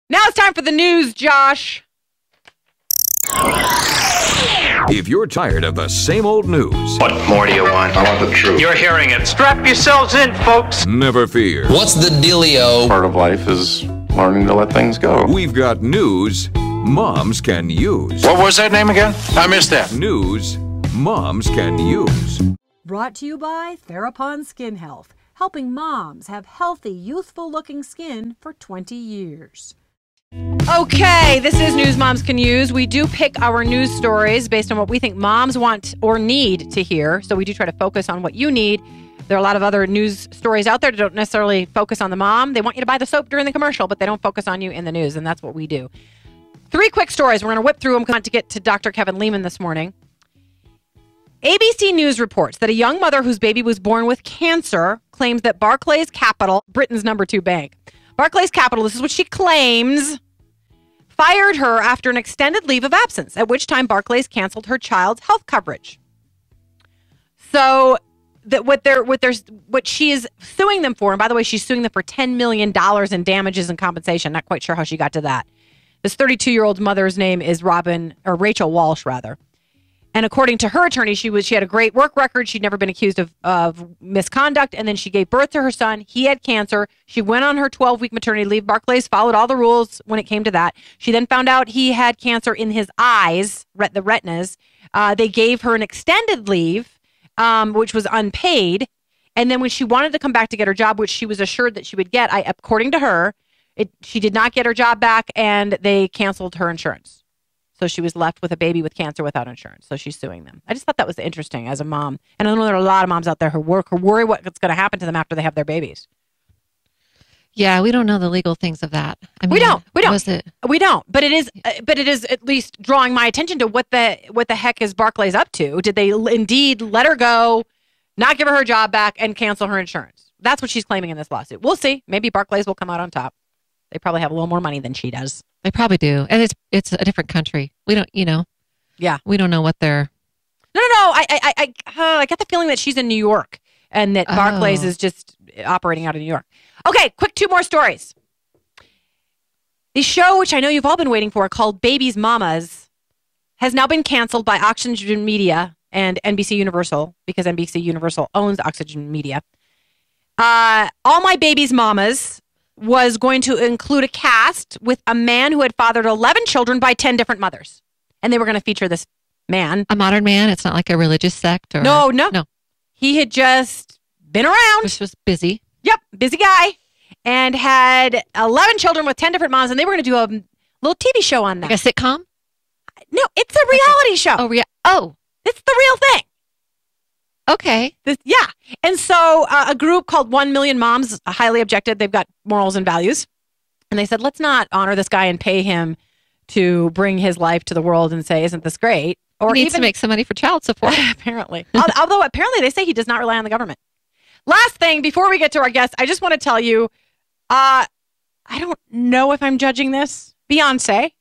Now it's time for the news, Josh. If you're tired of the same old news, What more do you want? I want the truth. You're hearing it. Strap yourselves in, folks. never fear. What's the dealio? Part of life is learning to let things go. We've got news moms can use. What was that name again? I missed that. News moms can use. Brought to you by Therapon Skin Health, helping moms have healthy, youthful-looking skin for 20 years. Okay, this is News Moms Can Use. We do pick our news stories based on what we think moms want or need to hear. So we do try to focus on what you need. There are a lot of other news stories out there that don't necessarily focus on the mom. They want you to buy the soap during the commercial, but they don't focus on you in the news, and that's what we do. 3 quick stories. We're going to whip through them to get to Dr. Kevin Lehman this morning. ABC News reports that a young mother whose baby was born with cancer claims that Barclays Capital, Britain's number 2 bank, Barclays Capital, this is what she claims, fired her after an extended leave of absence, at which time Barclays canceled her child's health coverage. So that what she is suing them for, and by the way, she's suing them for $10 million in damages and compensation. Not quite sure how she got to that. This 32-year-old mother's name is Rachel Walsh, rather. And according to her attorney, she had a great work record. She'd never been accused of misconduct. And then she gave birth to her son. He had cancer. She went on her 12-week maternity leave. Barclays followed all the rules when it came to that. She then found out he had cancer in his eyes, the retinas. They gave her an extended leave, which was unpaid. And then when she wanted to come back to get her job, which she was assured that she would get, according to her, she did not get her job back, and they canceled her insurance. So she was left with a baby with cancer without insurance. So she's suing them. I just thought that was interesting as a mom. And I know there are a lot of moms out there who worry what's going to happen to them after they have their babies. Yeah, we don't know the legal things of that. I mean, we don't. We don't. But it is. Yeah. But it is at least drawing my attention to what the heck is Barclays up to? Did they indeed let her go, not give her job back, and cancel her insurance? That's what she's claiming in this lawsuit. We'll see. Maybe Barclays will come out on top. They probably have a little more money than she does. They probably do, and it's a different country. We don't, Yeah, we don't know what they're. No. I get the feeling that she's in New York, and that Barclays is just operating out of New York. Okay, quick 2 more stories. The show, which I know you've all been waiting for, called Baby's Mamas, has now been canceled by Oxygen Media and NBC Universal, because NBC Universal owns Oxygen Media. All My Baby's Mamas was going to include a cast with a man who had fathered 11 children by 10 different mothers. And they were going to feature this man. A modern man? It's not like a religious sect? Or No. He had just been around. Which was busy. Yep, busy guy. And had 11 children with 10 different moms. And they were going to do a little TV show on that. Like a sitcom? No, it's a reality show. Oh. It's the real thing. Okay. Yeah. And so a group called 1 Million Moms highly objected. They've got morals and values. And they said, let's not honor this guy and pay him to bring his life to the world and say, isn't this great? Or he needs to make some money for child support. Apparently. Although apparently they say he does not rely on the government. Last thing, before we get to our guests, I just want to tell you, I don't know if I'm judging this. Beyonce,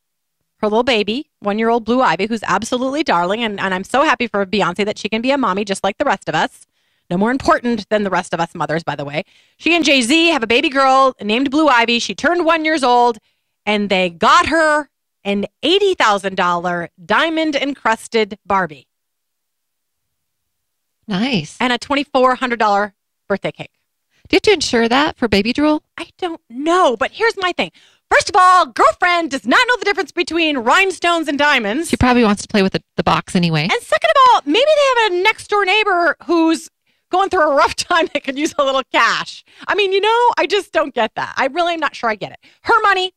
her little baby, 1-year-old Blue Ivy, who's absolutely darling. And I'm so happy for Beyonce that she can be a mommy just like the rest of us. No more important than the rest of us mothers, by the way. She and Jay-Z have a baby girl named Blue Ivy. She turned 1 year old, and they got her an $80,000 diamond-encrusted Barbie. Nice. And a $2,400 birthday cake. Do you have to insure that for baby drool? I don't know, but here's my thing. First of all, girlfriend does not know the difference between rhinestones and diamonds. She probably wants to play with the box anyway. And second of all, maybe they have a next door neighbor who's going through a rough time that could use a little cash. I mean, I just don't get that. I really am not sure I get it. Her money,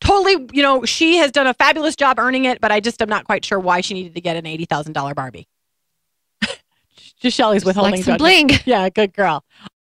totally, she has done a fabulous job earning it, but I just am not quite sure why she needed to get an $80,000 Barbie. Just Shelly's withholding like some judgment. bling. Yeah, good girl.